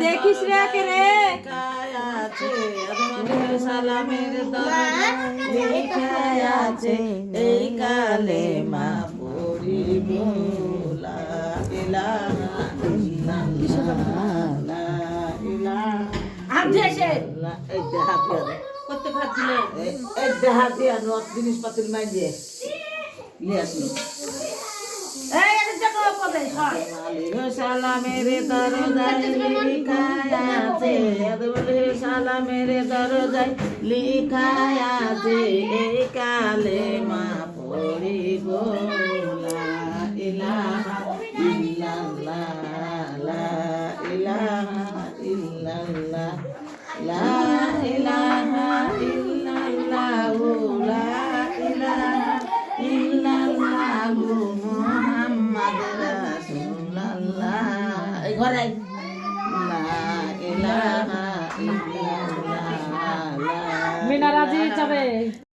দেখিস রে কে রে সালামের আছে এই কালে মা পড়িব লা ইলাহা ইল্লাল্লাহ লা ইলাহা ইল্লাল্লাহ। এই দেহা দিয়া করতে ভাত দিলে এই দেহা দিয়া নত জিনিসপাতির মাই দিয়ে নিয়ে আসলো। এই এটা যত পদে হয় সালামের দরজায় লিখা আছে সালামের দরজায় লিখা আছে এই কালে মা পড়িব লা ইলাহা ইল্লাল্লাহ লা ইলাহা ইল্লাল্লাহ লা ইলাহা ইল্লাল্লাহ লা ইলাহা ইল্লাল্লাহ মুহাম্মাদ রাসূলুল্লাহ। এই ঘরে লা ইলাহা ইল্লাল্লাহ মিনারাজি যাবে।